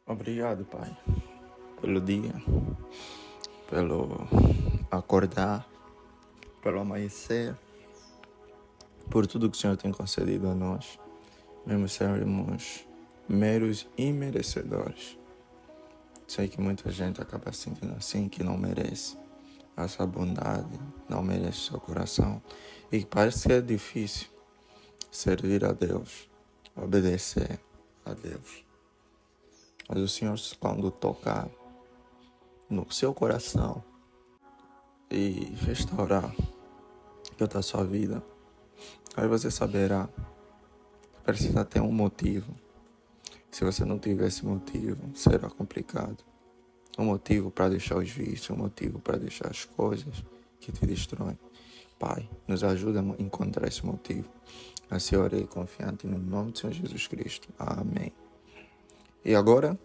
Obrigado, Pai, pelo dia, pelo acordar, pelo amanhecer, por tudo que o Senhor tem concedido a nós, mesmo sermos meros imerecedores. Sei que muita gente acaba sentindo assim, que não merece a sua bondade, não merece o seu coração, e parece que é difícil servir a Deus, obedecer a Deus. Mas o Senhor, quando tocar no seu coração e restaurar toda a sua vida, aí você saberá que precisa ter um motivo. Se você não tiver esse motivo, será complicado. Um motivo para deixar os vícios, um motivo para deixar as coisas que te destroem. Pai, nos ajuda a encontrar esse motivo. Assim orei confiante no nome do Senhor Jesus Cristo. Amém. E agora,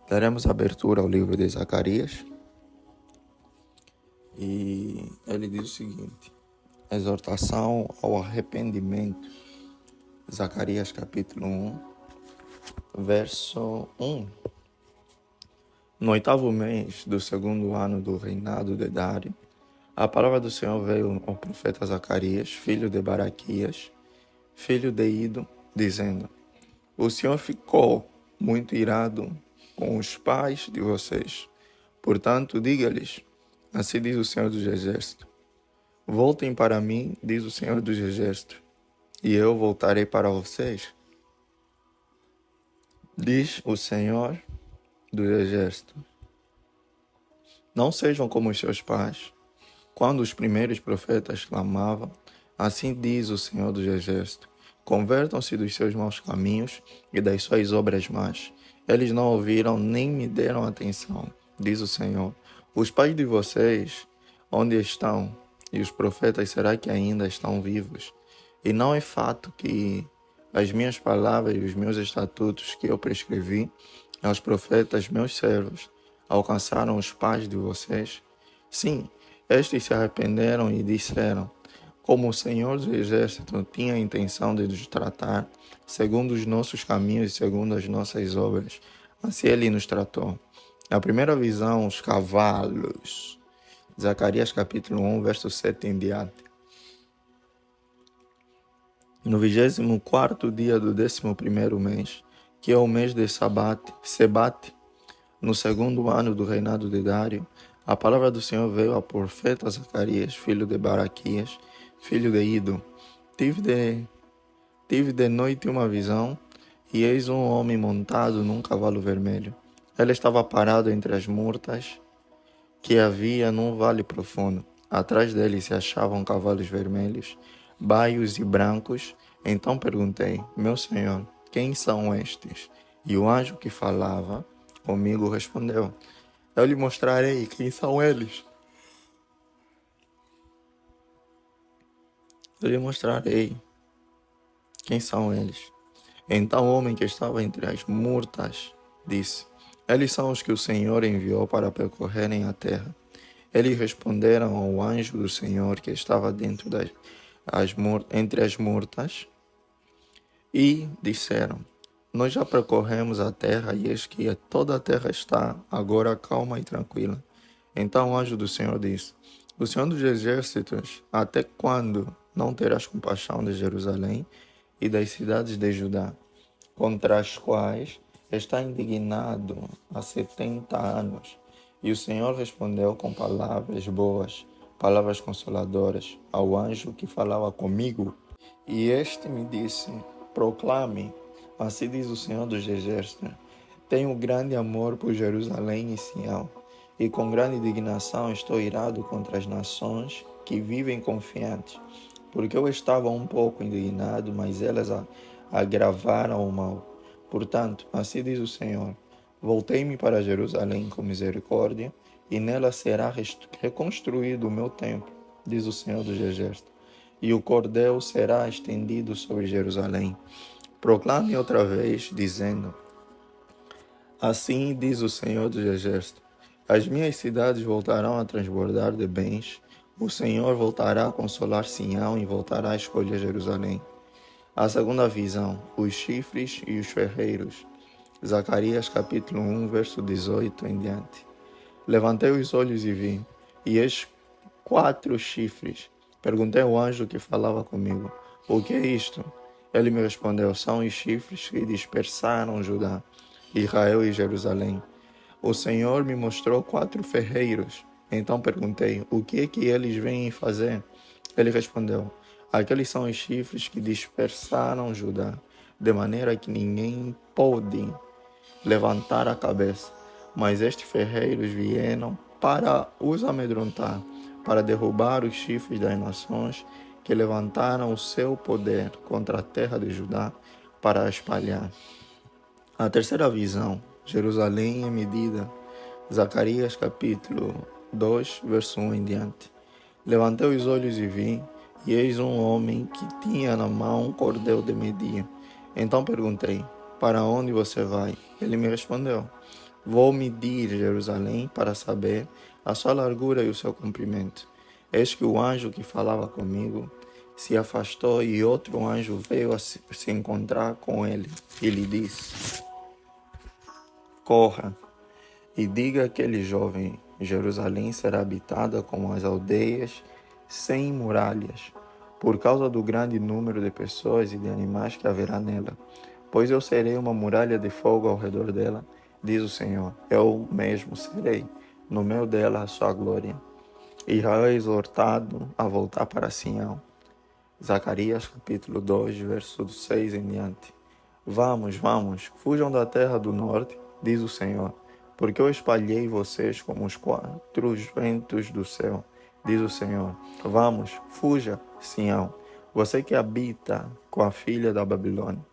daremos abertura ao livro de Zacarias. E ele diz o seguinte: exortação ao arrependimento. Zacarias capítulo 1, verso 1. No 8º mês do 2º ano do reinado de Dário, a palavra do Senhor veio ao profeta Zacarias, filho de Baraquias, filho de Ido, dizendo: o Senhor ficou muito irado com os pais de vocês. Portanto, diga-lhes: assim diz o Senhor dos Exércitos: voltem para mim, diz o Senhor dos Exércitos, e eu voltarei para vocês. Diz o Senhor dos Exércitos: não sejam como os seus pais, quando os primeiros profetas clamavam, assim diz o Senhor dos Exércitos: convertam-se dos seus maus caminhos e das suas obras más. Eles não ouviram nem me deram atenção, diz o Senhor. Os pais de vocês, onde estão? E os profetas, será que ainda estão vivos? E não é fato que as minhas palavras e os meus estatutos que eu prescrevi aos profetas, meus servos, alcançaram os pais de vocês? Sim, estes se arrependeram e disseram: como o Senhor do Exército tinha a intenção de nos tratar, segundo os nossos caminhos e segundo as nossas obras, assim ele nos tratou. Na primeira visão, os cavalos. Zacarias capítulo 1, verso 7 em diante. No 24º dia do 11º mês, que é o mês de Sebate, no 2º ano do reinado de Dário, a palavra do Senhor veio ao profeta Zacarias, filho de Baraquias, filho de Ido. Tive de noite uma visão, e eis um homem montado num cavalo vermelho. Ele estava parado entre as murtas que havia num vale profundo. Atrás dele se achavam cavalos vermelhos, baios e brancos. Então perguntei: meu senhor, quem são estes? E o anjo que falava comigo respondeu: eu lhe mostrarei quem são eles. Eu lhe mostrarei quem são eles. Então o homem que estava entre as murtas disse: eles são os que o Senhor enviou para percorrerem a terra. Eles responderam ao anjo do Senhor que estava entre as murtas e disseram: nós já percorremos a terra e eis que toda a terra está agora calma e tranquila. Então o anjo do Senhor disse: o Senhor dos Exércitos, até quando não terás compaixão de Jerusalém e das cidades de Judá, contra as quais está indignado há 70 anos? E o Senhor respondeu com palavras boas, palavras consoladoras, ao anjo que falava comigo. E este me disse: proclame, assim diz o Senhor dos Exércitos: tenho grande amor por Jerusalém e Sião, e com grande indignação estou irado contra as nações que vivem confiantes, porque eu estava um pouco indignado, mas elas agravaram o mal. Portanto, assim diz o Senhor: voltei-me para Jerusalém com misericórdia, e nela será reconstruído o meu templo, diz o Senhor dos Exércitos, e o cordel será estendido sobre Jerusalém. Proclame outra vez, dizendo: assim diz o Senhor dos Exércitos: as minhas cidades voltarão a transbordar de bens, o Senhor voltará a consolar Sião e voltará a escolher Jerusalém. A segunda visão: os chifres e os ferreiros. Zacarias capítulo 1, verso 18 em diante. Levantei os olhos e vi, e eis 4 chifres. Perguntei ao anjo que falava comigo: o que é isto? Ele me respondeu: são os chifres que dispersaram Judá, Israel e Jerusalém. O Senhor me mostrou 4 ferreiros. Então perguntei: o que é que eles vêm fazer? Ele respondeu: aqueles são os chifres que dispersaram Judá, de maneira que ninguém pôde levantar a cabeça. Mas estes ferreiros vieram para os amedrontar, para derrubar os chifres das nações que levantaram o seu poder contra a terra de Judá, para a espalhar. A terceira visão, Jerusalém em medida. Zacarias capítulo 2, verso 1 em diante. Levantei os olhos e vi, e eis um homem que tinha na mão um cordel de medir. Então perguntei: para onde você vai? Ele me respondeu: vou medir Jerusalém para saber a sua largura e o seu comprimento. Eis que o anjo que falava comigo se afastou e outro anjo veio a se encontrar com ele e lhe disse: corra e diga àquele jovem: Jerusalém será habitada como as aldeias sem muralhas, por causa do grande número de pessoas e de animais que haverá nela. Pois eu serei uma muralha de fogo ao redor dela, diz o Senhor. Eu mesmo serei, no meio dela, a sua glória. Israel é exortado a voltar para Sião. Zacarias capítulo 2, verso 6 em diante. Vamos, fujam da terra do norte, diz o Senhor, porque eu espalhei vocês como os 4 ventos do céu, diz o Senhor. Vamos, fuja, Sião, você que habita com a filha da Babilônia.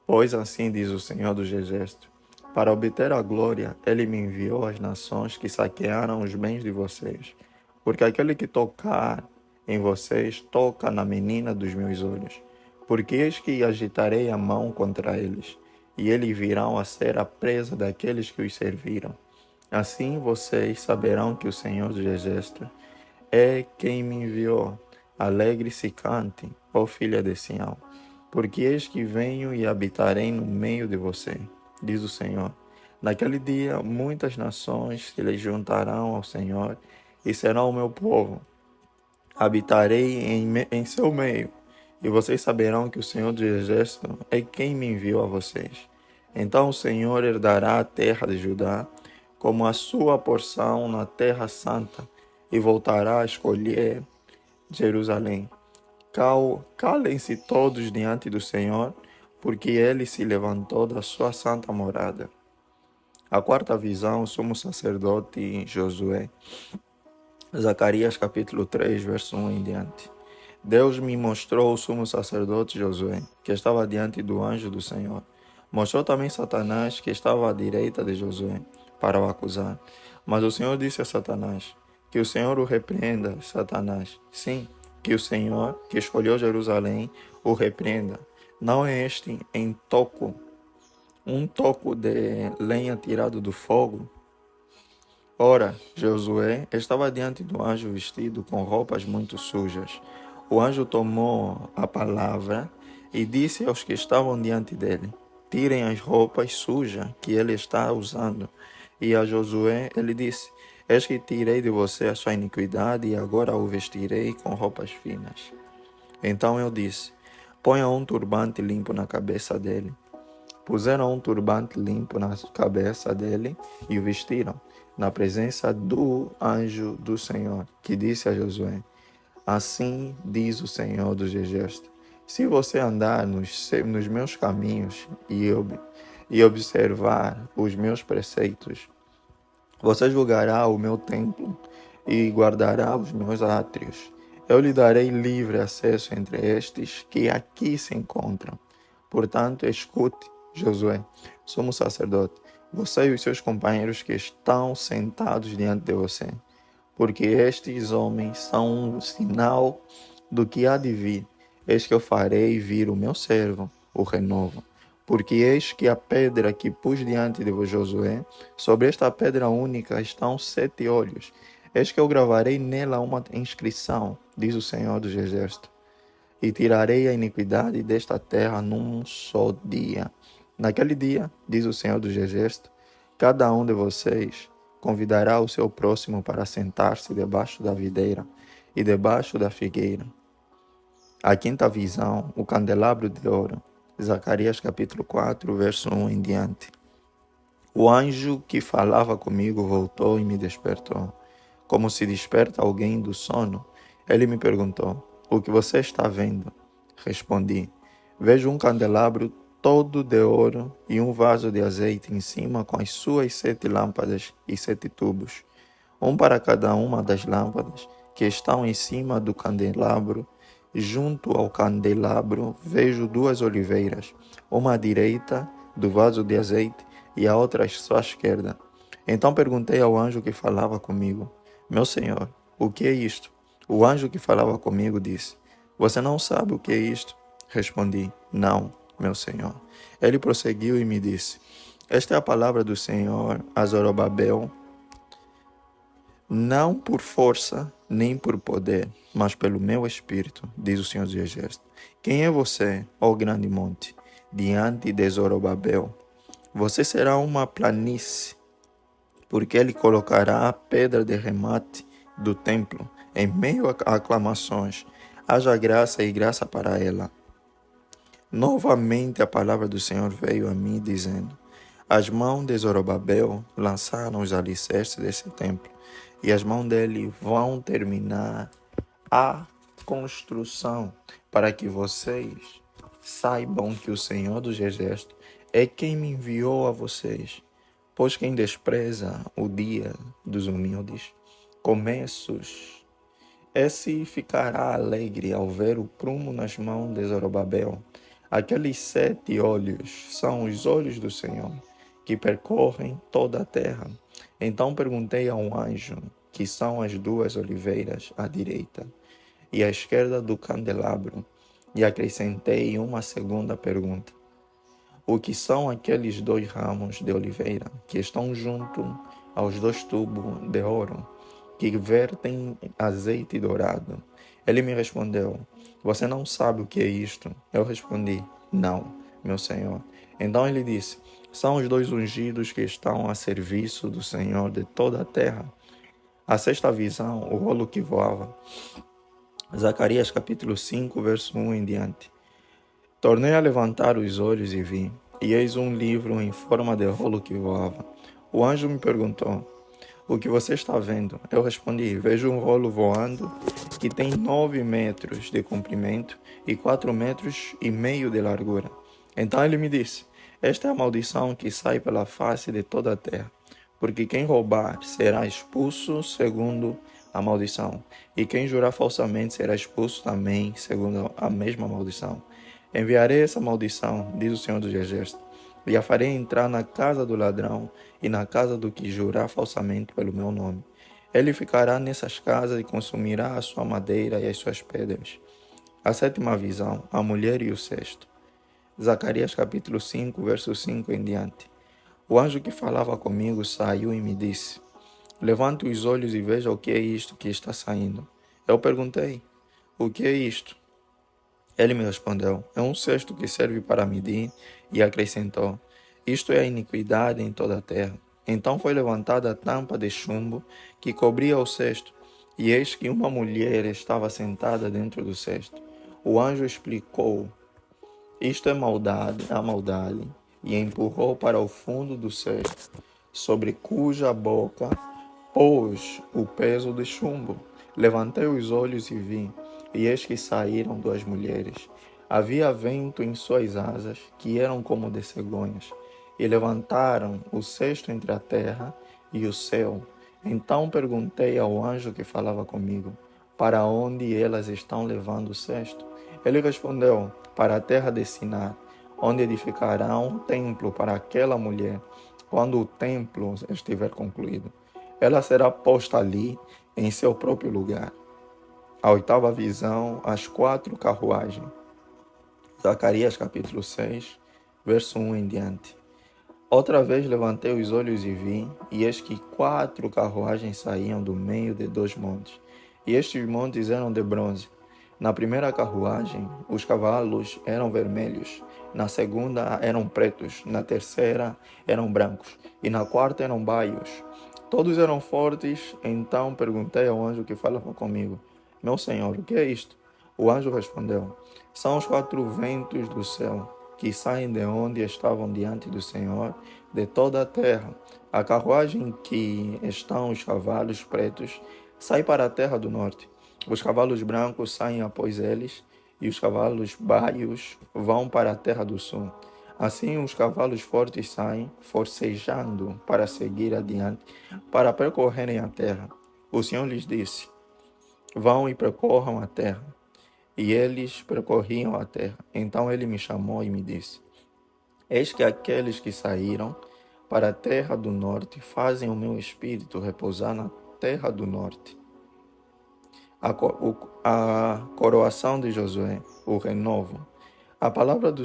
Pois assim diz o Senhor dos Exércitos: para obter a glória, ele me enviou às nações que saquearam os bens de vocês, porque aquele que tocar em vocês toca na menina dos meus olhos. Porque eis que agitarei a mão contra eles, e eles virão a ser a presa daqueles que os serviram. Assim vocês saberão que o Senhor dos Exércitos é quem me enviou. Alegre-se e cante, ó filha de Sião, porque eis que venho e habitarei no meio de você, diz o Senhor. Naquele dia, muitas nações se lhe juntarão ao Senhor e serão o meu povo. Habitarei em seu meio, e vocês saberão que o Senhor dos Exércitos é quem me enviou a vocês. Então o Senhor herdará a terra de Judá como a sua porção na terra santa, e voltará a escolher Jerusalém. Calem-se todos diante do Senhor, porque ele se levantou da sua santa morada. A quarta visão, o sumo sacerdote Josué. Zacarias capítulo 3, verso 1 em diante. Deus me mostrou o sumo sacerdote Josué, que estava diante do anjo do Senhor. Mostrou também Satanás, que estava à direita de Josué, para o acusar. Mas o Senhor disse a Satanás: que o Senhor o repreenda, Satanás. Sim, que o Senhor, que escolheu Jerusalém, o repreenda. Não é este um toco de lenha tirado do fogo? Ora, Josué estava diante do anjo vestido com roupas muito sujas. O anjo tomou a palavra e disse aos que estavam diante dele: tirem as roupas sujas que ele está usando. E a Josué ele disse: eis que tirei de você a sua iniquidade e agora o vestirei com roupas finas. Então eu disse: ponha um turbante limpo na cabeça dele. Puseram um turbante limpo na cabeça dele e o vestiram, na presença do anjo do Senhor, que disse a Josué: assim diz o Senhor dos Exércitos: se você andar nos meus caminhos e observar os meus preceitos, você julgará o meu templo e guardará os meus átrios. Eu lhe darei livre acesso entre estes que aqui se encontram. Portanto, escute, Josué, sumo sacerdote, você e os seus companheiros que estão sentados diante de você, porque estes homens são um sinal do que há de vir. Eis que eu farei vir o meu servo, o renovo. Porque eis que a pedra que pus diante de vós, Josué, sobre esta pedra única estão 7 olhos. Eis que eu gravarei nela uma inscrição, diz o Senhor dos Exércitos, e tirarei a iniquidade desta terra num só dia. Naquele dia, diz o Senhor dos Exércitos, cada um de vocês convidará o seu próximo para sentar-se debaixo da videira e debaixo da figueira. A quinta visão, o candelabro de ouro. Zacarias capítulo 4, verso 1 em diante. O anjo que falava comigo voltou e me despertou. Como se desperta alguém do sono, ele me perguntou, o que você está vendo? Respondi, vejo um candelabro todo de ouro e um vaso de azeite em cima com as suas 7 lâmpadas e 7 tubos, um para cada uma das lâmpadas que estão em cima do candelabro. Junto ao candelabro vejo 2 oliveiras, uma à direita do vaso de azeite e a outra à sua esquerda. Então perguntei ao anjo que falava comigo, meu senhor, o que é isto? O anjo que falava comigo disse, você não sabe o que é isto? Respondi, não, meu senhor. Ele prosseguiu e me disse, esta é a palavra do Senhor a Zorobabel, não por força nem por poder, mas pelo meu espírito, diz o Senhor dos Exércitos. Quem é você, ó grande monte, diante de Zorobabel? Você será uma planície, porque ele colocará a pedra de remate do templo em meio a aclamações. Haja graça e graça para ela. Novamente a palavra do Senhor veio a mim, dizendo, as mãos de Zorobabel lançaram os alicerces desse templo, e as mãos dele vão terminar a construção, para que vocês saibam que o Senhor dos Exércitos é quem me enviou a vocês. Pois quem despreza o dia dos humildes, começos, esse ficará alegre ao ver o prumo nas mãos de Zorobabel. Aqueles 7 olhos são os olhos do Senhor, que percorrem toda a terra. Então perguntei ao anjo, que são as 2 oliveiras à direita e à esquerda do candelabro, e acrescentei uma segunda pergunta. O que são aqueles 2 ramos de oliveira que estão junto aos 2 tubos de ouro que vertem azeite dourado? Ele me respondeu, você não sabe o que é isto? Eu respondi, não, meu senhor. Então ele disse, são os 2 ungidos que estão a serviço do Senhor de toda a terra. A sexta visão, o rolo que voava. Zacarias capítulo 5, verso 1 em diante. Tornei a levantar os olhos e vi, e eis um livro em forma de rolo que voava. O anjo me perguntou, o que você está vendo? Eu respondi, vejo um rolo voando que tem 9 metros de comprimento e 4,5 metros de largura. Então ele me disse, esta é a maldição que sai pela face de toda a terra, porque quem roubar será expulso segundo a maldição, e quem jurar falsamente será expulso também segundo a mesma maldição. Enviarei essa maldição, diz o Senhor dos Exércitos, e a farei entrar na casa do ladrão e na casa do que jurar falsamente pelo meu nome. Ele ficará nessas casas e consumirá a sua madeira e as suas pedras. A sétima visão, a mulher e o cesto. Zacarias capítulo 5, verso 5 em diante. O anjo que falava comigo saiu e me disse, levante os olhos e veja o que é isto que está saindo. Eu perguntei, o que é isto? Ele me respondeu, é um cesto que serve para medir, e acrescentou, isto é a iniquidade em toda a terra. Então foi levantada a tampa de chumbo que cobria o cesto, e eis que uma mulher estava sentada dentro do cesto. O anjo explicou, isto é a maldade, e empurrou para o fundo do cesto, sobre cuja boca pôs o peso de chumbo. Levantei os olhos e vi, e eis que saíram 2 mulheres. Havia vento em suas asas, que eram como de cegonhas, e levantaram o cesto entre a terra e o céu. Então perguntei ao anjo que falava comigo, para onde elas estão levando o cesto? Ele respondeu, para a terra de Sinar, onde edificarão um templo para aquela mulher, quando o templo estiver concluído. Ela será posta ali, em seu próprio lugar. A oitava visão, as 4 carruagens. Zacarias capítulo 6, verso 1 em diante. Outra vez levantei os olhos e vi, e eis que 4 carruagens saíam do meio de 2 montes. E estes montes eram de bronze. Na primeira carruagem, os cavalos eram vermelhos, na segunda eram pretos, na terceira eram brancos e na quarta eram baios. Todos eram fortes, então perguntei ao anjo que falava comigo: Meu senhor, o que é isto? O anjo respondeu: São os 4 ventos do céu, que saem de onde estavam diante do Senhor de toda a terra. A carruagem que estão os cavalos pretos sai para a terra do norte. Os cavalos brancos saem após eles, e os cavalos baios vão para a terra do sul. Assim os cavalos fortes saem, forcejando para seguir adiante, para percorrerem a terra. O Senhor lhes disse: Vão e percorram a terra. E eles percorriam a terra. Então ele me chamou e me disse: Eis que aqueles que saíram para a terra do norte fazem o meu espírito repousar na terra do norte. A coroação de Josué, o renovo. A palavra do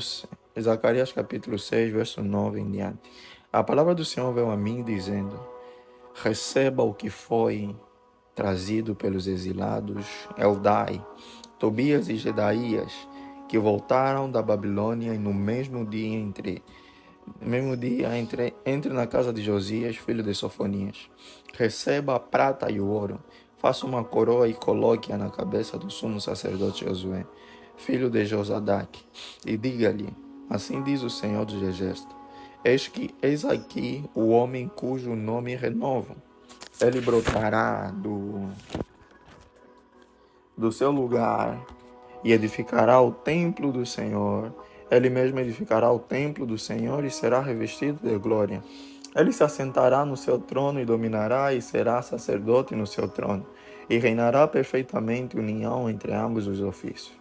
Zacarias capítulo 6, verso 9 em diante. A palavra do Senhor veio a mim dizendo: Receba o que foi trazido pelos exilados Eldai, Tobias e Gedaías, que voltaram da Babilônia, e no mesmo dia entre na casa de Josias, filho de Sofonias. Receba a prata e o ouro, faça uma coroa e coloque-a na cabeça do sumo sacerdote Josué, filho de Josadaque, e diga-lhe: Assim diz o Senhor dos Exércitos: Eis aqui o homem cujo nome renovo. Ele brotará do seu lugar e edificará o templo do Senhor. Ele mesmo edificará o templo do Senhor e será revestido de glória. Ele se assentará no seu trono e dominará, e será sacerdote no seu trono, e reinará perfeitamente união entre ambos os ofícios.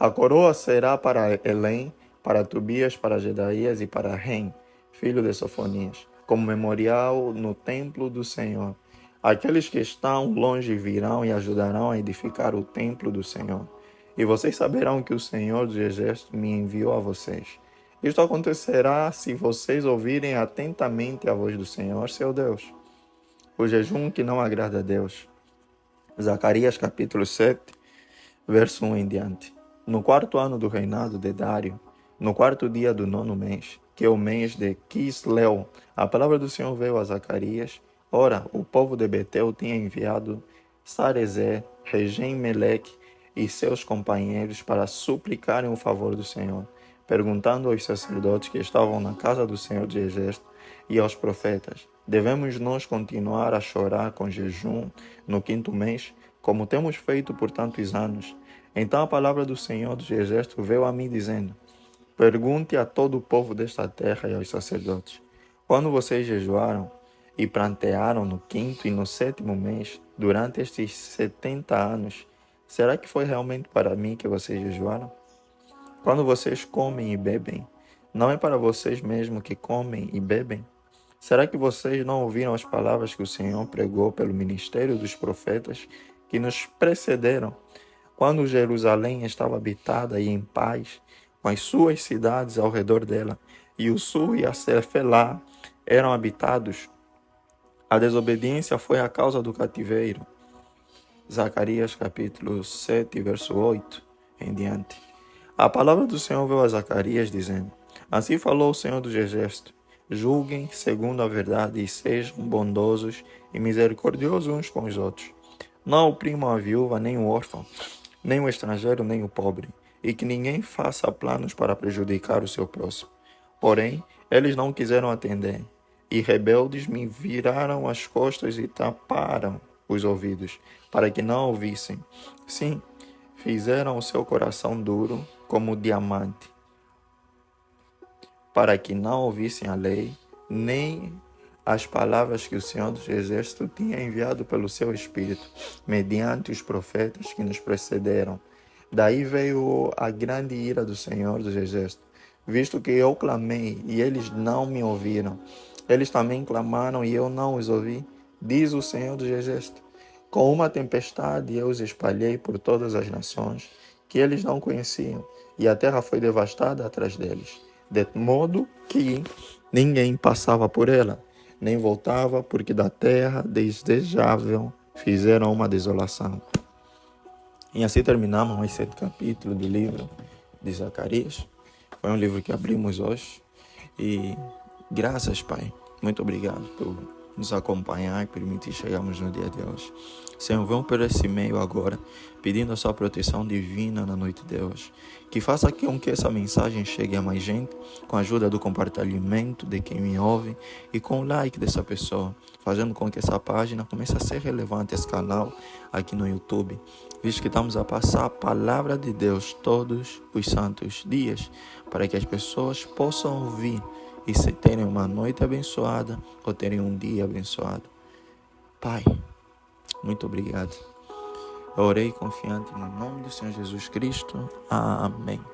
A coroa será para Elém, para Tobias, para Gedaías e para Rem, filho de Sofonias, como memorial no templo do Senhor. Aqueles que estão longe virão e ajudarão a edificar o templo do Senhor. E vocês saberão que o Senhor dos Exércitos me enviou a vocês. Isto acontecerá se vocês ouvirem atentamente a voz do Senhor, seu Deus. O jejum que não agrada a Deus. Zacarias capítulo 7, verso 1 em diante. No 4º ano do reinado de Dário, no 4º dia do 9º mês, que é o mês de Quisleu, a palavra do Senhor veio a Zacarias. Ora, o povo de Betel tinha enviado Sarezer, Regem-Meleque e seus companheiros para suplicarem o favor do Senhor, perguntando aos sacerdotes que estavam na casa do Senhor de Exército e aos profetas: Devemos nós continuar a chorar com jejum no 5º mês, como temos feito por tantos anos? Então a palavra do Senhor dos Exércitos veio a mim dizendo: Pergunte a todo o povo desta terra e aos sacerdotes: Quando vocês jejuaram e prantearam no 5º e no 7º mês, durante estes 70 anos, será que foi realmente para mim que vocês jejuaram? Quando vocês comem e bebem, não é para vocês mesmos que comem e bebem? Será que vocês não ouviram as palavras que o Senhor pregou pelo ministério dos profetas que nos precederam, quando Jerusalém estava habitada e em paz, com as suas cidades ao redor dela, e o sul e a Cefelá eram habitados? A desobediência foi a causa do cativeiro. Zacarias capítulo 7, verso 8 em diante. A palavra do Senhor veio a Zacarias dizendo: Assim falou o Senhor dos Exércitos: Julguem segundo a verdade e sejam bondosos e misericordiosos uns com os outros. Não oprimam a viúva, nem o órfão, nem o estrangeiro, nem o pobre, e que ninguém faça planos para prejudicar o seu próximo. Porém, eles não quiseram atender, e rebeldes me viraram as costas e taparam os ouvidos, para que não ouvissem. Sim, fizeram o seu coração duro como diamante, para que não ouvissem a lei, nem as palavras que o Senhor dos Exércitos tinha enviado pelo seu Espírito, mediante os profetas que nos precederam. Daí veio a grande ira do Senhor dos Exércitos, visto que eu clamei e eles não me ouviram. Eles também clamaram e eu não os ouvi, diz o Senhor dos Exércitos. Com uma tempestade eu os espalhei por todas as nações que eles não conheciam, e a terra foi devastada atrás deles, de modo que ninguém passava por ela, nem voltava, porque da terra desejável fizeram uma desolação. E assim terminamos mais 7 capítulos do livro de Zacarias. Foi um livro que abrimos hoje. E graças, Pai. Muito obrigado por nos acompanhar e permitir chegarmos no dia de hoje. Senhor, vamos por esse meio agora, pedindo a sua proteção divina na noite de hoje. Que faça com que essa mensagem chegue a mais gente, com a ajuda do compartilhamento de quem me ouve e com o like dessa pessoa, fazendo com que essa página comece a ser relevante, esse canal aqui no YouTube, visto que estamos a passar a palavra de Deus todos os santos dias, para que as pessoas possam ouvir e se terem uma noite abençoada ou terem um dia abençoado. Pai, muito obrigado. Eu orei confiante no nome do Senhor Jesus Cristo. Amém.